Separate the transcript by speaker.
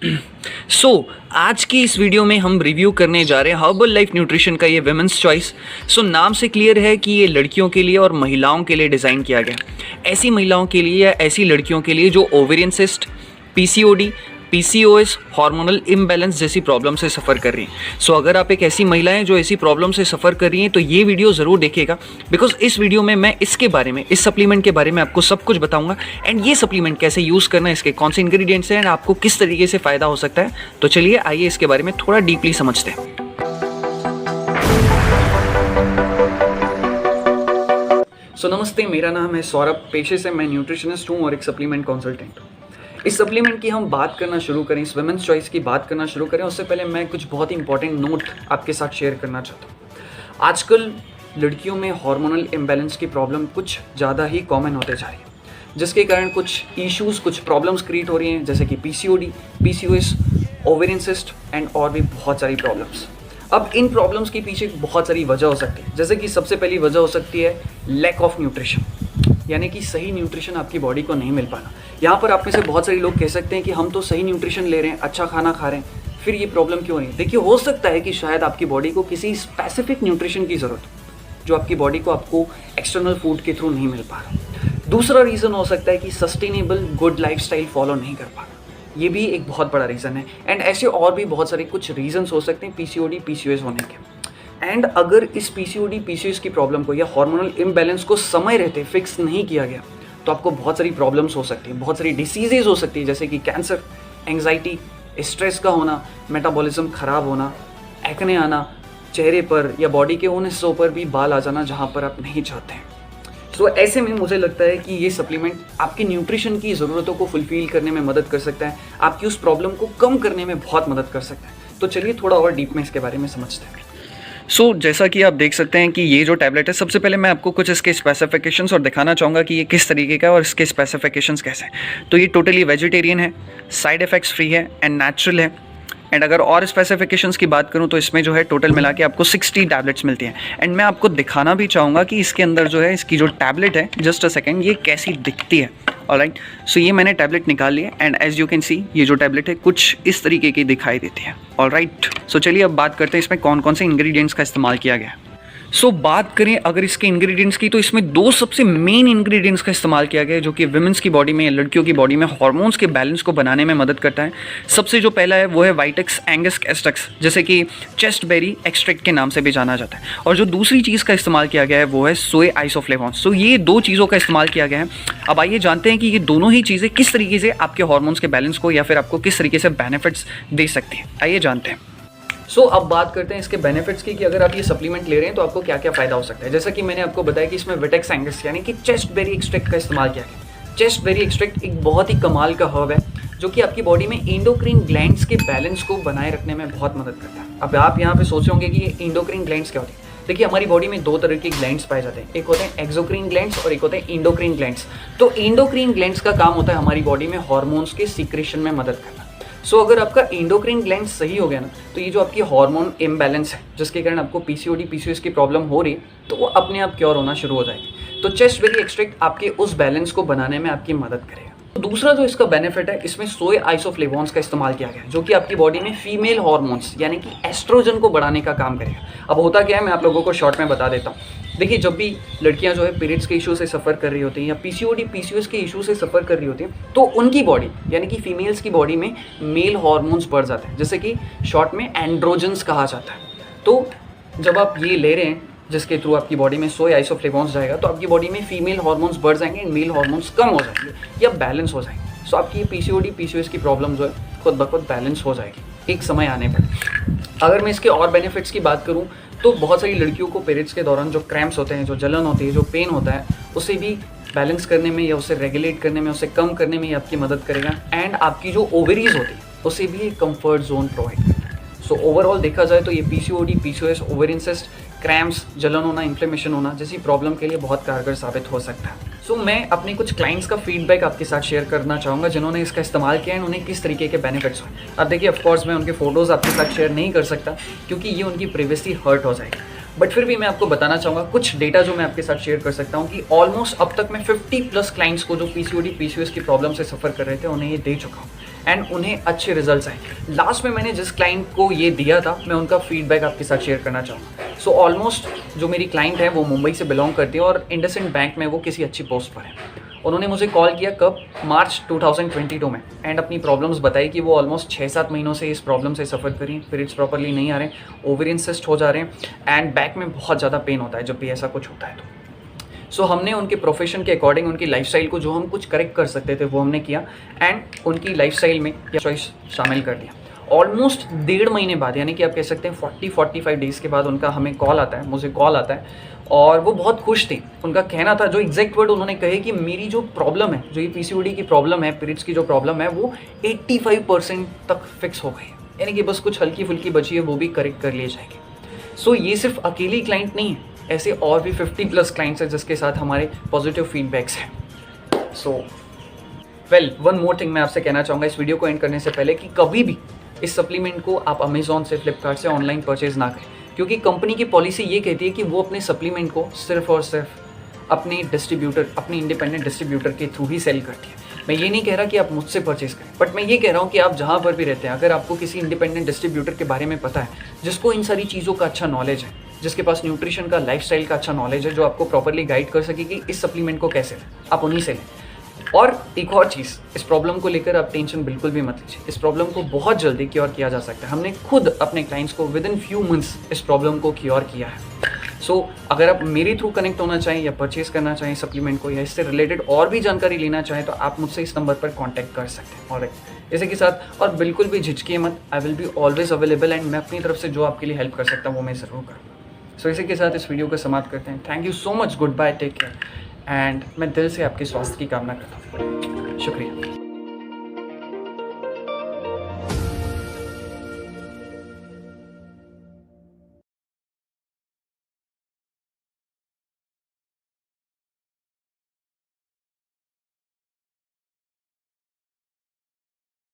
Speaker 1: आज की इस वीडियो में हम रिव्यू करने जा रहे हैं हर्बल लाइफ न्यूट्रिशन का ये विमेंस चॉइस। नाम से क्लियर है कि ये लड़कियों के लिए और महिलाओं के लिए डिज़ाइन किया गया, ऐसी महिलाओं के लिए या ऐसी लड़कियों के लिए जो ovarian cyst, PCOD, PCOS, hormonal imbalance जैसी प्रॉब्लम से सफ़र कर रही हैं। अगर आप एक ऐसी महिला हैं जो ऐसी प्रॉब्लम से सफ़र कर रही हैं तो ये वीडियो ज़रूर देखिएगा, बिकॉज इस वीडियो में मैं इसके बारे में, इस सप्लीमेंट के बारे में आपको सब कुछ बताऊंगा। एंड ये सप्लीमेंट कैसे यूज़ करना है, इसके कौन से इंग्रेडिएंट्स हैं एंड आपको किस तरीके से फ़ायदा हो सकता है। तो चलिए आइए इसके बारे में थोड़ा डीपली समझते हैं। नमस्ते, मेरा नाम है सौरभ, पेशे से मैं न्यूट्रिशनिस्ट हूँ और एक सप्लीमेंट कंसल्टेंट हूँ। इस सप्लीमेंट की हम बात करना शुरू करें, इस वुमेन्स चॉइस की बात करना शुरू करें, उससे पहले मैं कुछ बहुत ही इंपॉर्टेंट नोट आपके साथ शेयर करना चाहता हूँ। आजकल लड़कियों में हार्मोनल इम्बैलेंस की प्रॉब्लम कुछ ज़्यादा ही कॉमन होते जा रही है, जिसके कारण कुछ इश्यूज़, कुछ प्रॉब्लम्स क्रिएट हो रही हैं, जैसे कि PCOD, PCOS, ovarian cyst and और भी बहुत सारी प्रॉब्लम्स। अब इन प्रॉब्लम्स के पीछे बहुत सारी वजह हो सकती है, जैसे कि सबसे पहली वजह हो सकती है लैक ऑफ न्यूट्रिशन, यानी कि सही न्यूट्रिशन आपकी बॉडी को नहीं मिल पाना। यहाँ पर आप में से बहुत सारे लोग कह सकते हैं कि हम तो सही न्यूट्रिशन ले रहे हैं, अच्छा खाना खा रहे हैं, फिर ये प्रॉब्लम क्यों नहीं। देखिए, हो सकता है कि शायद आपकी बॉडी को किसी स्पेसिफिक न्यूट्रिशन की ज़रूरत हो, जो आपकी बॉडी को आपको एक्सटर्नल फूड के थ्रू नहीं मिल पा रहा। दूसरा रीज़न हो सकता है कि सस्टेनेबल गुड लाइफस्टाइल फॉलो नहीं कर पा रहा, ये भी एक बहुत बड़ा रीज़न है। एंड ऐसे और भी बहुत सारे कुछ रीजंस हो सकते हैं पीसीओडी, पीसीओएस होने के। एंड अगर इस पीसीओडी, पीसीओएस की प्रॉब्लम को या हार्मोनल इम्बैलेंस को समय रहते फिक्स नहीं किया गया तो आपको बहुत सारी प्रॉब्लम्स हो सकती हैं, बहुत सारी डिसीजेज हो सकती है, जैसे कि कैंसर, एंग्जाइटी, स्ट्रेस का होना, मेटाबॉलिज्म खराब होना, एक्ने आना, चेहरे पर या बॉडी के उन हिस्सों पर भी बाल आ जाना जहाँ पर आप नहीं चाहते हैं। ऐसे में मुझे लगता है कि ये सप्लीमेंट आपकी न्यूट्रिशन की ज़रूरतों को फुलफिल करने में मदद कर सकता है, आपकी उस प्रॉब्लम को कम करने में बहुत मदद कर सकता है। तो चलिए थोड़ा और डीप में इसके बारे में समझते हैं। जैसा कि आप देख सकते हैं कि ये जो टैबलेट है, सबसे पहले मैं आपको कुछ इसके स्पेसिफिकेशंस और दिखाना चाहूँगा कि ये किस तरीके का है और इसके स्पेसिफिकेशंस कैसे हैं। तो ये टोटली वेजिटेरियन है, साइड इफ़ेक्ट्स फ्री है एंड नेचुरल है। एंड अगर और स्पेसिफिकेशंस की बात करूं तो इसमें जो है टोटल मिला के आपको 60 टैबलेट्स मिलती हैं। एंड मैं आपको दिखाना भी चाहूँगा कि इसके अंदर जो है, इसकी जो टैबलेट है, जस्ट अ सेकेंड, ये कैसी दिखती है। ऑलराइट, ये मैंने टैबलेट निकाल लिया and as you can see ये जो टैबलेट है कुछ इस तरीके की दिखाई देती है। ऑलराइट, चलिए अब बात करते हैं इसमें कौन कौन से इंग्रेडिएंट्स का इस्तेमाल किया गया है। बात करें अगर इसके इंग्रेडिएंट्स की, तो इसमें दो सबसे मेन इंग्रेडिएंट्स का इस्तेमाल किया गया है जो कि विमेंस की बॉडी में या लड़कियों की बॉडी में हार्मोन्स के बैलेंस को बनाने में मदद करता है। सबसे जो पहला है वो है वाइटेक्स एंगस एस्टेक्स, जैसे कि चेस्ट बेरी एक्सट्रैक्ट के नाम से भी जाना जाता है। और जो दूसरी चीज़ का इस्तेमाल किया गया है वो है सोए आइसोफ्लेवोन्स। ये दो चीज़ों का इस्तेमाल किया गया है। अब आइए जानते हैं कि ये दोनों ही चीज़ें किस तरीके से आपके हार्मोन्स के बैलेंस को या फिर आपको किस तरीके से बेनिफिट्स दे सकती हैं। आइए जानते हैं। अब बात करते हैं इसके बेनिफिट्स की, कि अगर आप ये सप्लीमेंट ले रहे हैं तो आपको क्या क्या फ़ायदा हो सकता है। जैसा कि मैंने आपको बताया कि इसमें विटेक्स एंगस यानी कि चेस्ट बेरी एक्सट्रैक्ट का इस्तेमाल किया गया। चेस्ट बेरी एक्सट्रैक्ट एक बहुत ही कमाल का हर्ब है जो कि आपकी बॉडी में एंडोक्राइन ग्लैंड्स के बैलेंस को बनाए रखने में बहुत मदद करता है। अब आप यहाँ पे सोच रहे होंगे कि ये एंडोक्राइन ग्लैंड्स क्या होती है। देखिए, हमारी बॉडी में दो तरह के ग्लैंड्स पाए जाते हैं, एक होते हैं एक्सोक्राइन ग्लैंड्स और एक होते हैं एंडोक्राइन ग्लैंड्स। तो एंडोक्राइन ग्लैंड्स का काम होता है हमारी बॉडी में हार्मोन्स के सीक्रेशन में मदद करना। अगर आपका एंडोक्राइन ग्लैंड सही हो गया ना, तो ये जो आपकी हार्मोन इम्बैलेंस है जिसके कारण आपको पीसीओडी, पीसीओएस की प्रॉब्लम हो रही है, तो वो अपने आप क्योर होना शुरू हो जाएगी। तो चेस्ट बेरी एक्सट्रैक्ट आपके उस बैलेंस को बनाने में आपकी मदद करेगा। तो दूसरा जो इसका बेनिफिट है, इसमें सोए आइसोफ्लेवोन्स का इस्तेमाल किया गया है जो कि आपकी बॉडी में फीमेल हार्मोन्स यानी कि एस्ट्रोजन को बढ़ाने का काम करेगा। अब होता क्या है, मैं आप लोगों को शॉर्ट में बता देता हूँ। देखिए, जब भी लड़कियां जो है पीरियड्स के इशू से सफ़र कर रही होती हैं या पीसीओडी, पीसीओएस के इशू से सफ़र कर रही होती हैं, तो उनकी बॉडी यानी कि फीमेल्स की बॉडी में मेल हार्मोन्स बढ़ जाते हैं, जैसे कि शॉर्ट में एंड्रोजन्स कहा जाता है। तो जब आप ये ले रहे हैं जिसके थ्रू आपकी बॉडी में सोए आइसोफ्लेवोन्स जाएगा, तो आपकी बॉडी में फीमेल हार्मोन्स बढ़ जाएंगे, मेल हार्मोन्स कम हो जाएंगे या बैलेंस हो जाएंगे। आपकी पीसीओडी, पीसीओएस की प्रॉब्लम जो है खुद ब खुद बैलेंस हो जाएगी एक समय आने पर। अगर मैं इसके और बेनिफिट्स की बात करूं तो बहुत सारी लड़कियों को पीरियड्स के दौरान जो क्रैम्प्स होते हैं, जो जलन होती है, जो पेन होता है, उसे भी बैलेंस करने में या उसे रेगुलेट करने में, उसे कम करने में आपकी मदद करेगा। एंड आपकी जो ओवरीज होती है उसे भी एक कंफर्ट जोन प्रोवाइड करता है। ओवरऑल देखा जाए तो ये PCOD, PCOS, ovarian cyst, cramps, जलन होना, इन्फ्लेमेशन होना जैसी प्रॉब्लम के लिए बहुत कारगर साबित हो सकता है। मैं अपने कुछ क्लाइंट्स का फीडबैक आपके साथ शेयर करना चाहूँगा जिन्होंने इसका इस्तेमाल किया है, उन्हें किस तरीके के बेनिफिट्स हुए। अब देखिए, ऑफकोर्स मैं उनके फ़ोटोज़ आपके साथ शेयर नहीं कर सकता क्योंकि ये उनकी प्राइवेसी हर्ट हो जाएगी, बट फिर भी मैं आपको बताना चाहूँगा कुछ डेटा जो मैं आपके साथ शेयर कर सकता हूँ कि ऑलमोस्ट अब तक मैं 50+ क्लाइंट्स को जो पीसीओडी, पीसीओएस की प्रॉब्लम से सफ़र कर रहे थे उन्हें ये दे चुका हूँ। एंड उन्हें अच्छे रिजल्ट्स आए। लास्ट में मैंने जिस क्लाइंट को ये दिया था, मैं उनका फीडबैक आपके साथ शेयर करना चाहूँगा। सो ऑलमोस्ट जो मेरी क्लाइंट है वो मुंबई से बिलोंग करती है और इंडसइंड बैंक में वो किसी अच्छी पोस्ट पर है। उन्होंने मुझे कॉल किया कब, मार्च 2022 में, एंड अपनी प्रॉब्लम्स बताई कि वो ऑलमोस्ट 6-7 महीनों से इस प्रॉब्लम से सफ़र कर रही हैं। पीरियड्स प्रॉपरली नहीं आ रहे हैं, ओवेरियन सिस्ट हो जा रहे हैं एंड बैक में बहुत ज़्यादा पेन होता है जब भी ऐसा कुछ होता है तो। सो हमने उनके प्रोफेशन के अकॉर्डिंग उनकी लाइफस्टाइल को जो हम कुछ करेक्ट कर सकते थे वो हमने किया एंड उनकी लाइफस्टाइल में चॉइस शामिल कर दिया। ऑलमोस्ट 1.5 महीने बाद, यानी कि आप कह सकते हैं 40-45 डेज़ के बाद उनका हमें कॉल आता है, मुझे कॉल आता है और वो बहुत खुश थी। उनका कहना था, जो एग्जैक्ट वर्ड उन्होंने कहे कि मेरी जो प्रॉब्लम है, जो ये पीसीओडी की प्रॉब्लम है, पीरियड्स की जो प्रॉब्लम है, वो 85% तक फिक्स हो गई, यानी कि बस कुछ हल्की फुल्की बची है, वो भी करेक्ट कर ली जाएगी। सो ये सिर्फ अकेली क्लाइंट नहीं है, ऐसे और भी 50+ क्लाइंट्स हैं जिसके साथ हमारे पॉजिटिव फीडबैक्स हैं। So well, one more thing मैं आपसे कहना चाहूँगा इस वीडियो को एंड करने से पहले कि कभी भी इस सप्लीमेंट को आप अमेज़ॉन से, फ्लिपकार्ट से ऑनलाइन परचेज ना करें, क्योंकि कंपनी की पॉलिसी ये कहती है कि वो अपने सप्लीमेंट को सिर्फ और सिर्फ अपने डिस्ट्रीब्यूटर, अपने इंडिपेंडेंट डिस्ट्रीब्यूटर के थ्रू ही सेल करती है। मैं ये नहीं कह रहा कि आप मुझसे परचेज करें, बट मैं ये कह रहा हूँ कि आप जहाँ पर भी रहते हैं, अगर आपको किसी इंडिपेंडेंट डिस्ट्रीब्यूटर के बारे में पता है, जिसको इन सारी चीज़ों का अच्छा नॉलेज है, जिसके पास न्यूट्रिशन का, लाइफस्टाइल का अच्छा नॉलेज है, जो आपको प्रॉपरली गाइड कर सके कि इस सप्लीमेंट को कैसे लें, आप उन्हीं से लें। और एक और चीज़, इस प्रॉब्लम को लेकर आप टेंशन बिल्कुल भी मत लीजिए। इस प्रॉब्लम को बहुत जल्दी क्योर किया जा सकता है। हमने खुद अपने क्लाइंट्स को विद इन फ्यू मंथ्स इस प्रॉब्लम को क्योर किया है। सो अगर आप मेरे थ्रू कनेक्ट होना चाहें या परचेज करना चाहें सप्लीमेंट को, या इससे रिलेटेड और भी जानकारी लेना चाहें, तो आप मुझसे इस नंबर पर कॉन्टैक्ट कर सकते हैं। ऑलराइट, इसी के साथ और बिल्कुल भी झिझकिए मत, I will be always available and मैं अपनी तरफ से जो आपके लिए हेल्प कर सकता हूँ वो मैं ज़रूर करूँगा। सो इसी के साथ इस वीडियो को समाप्त करते हैं। Thank you so much, good bye, take care and मैं दिल से आपके स्वास्थ्य की कामना करता हूँ। शुक्रिया।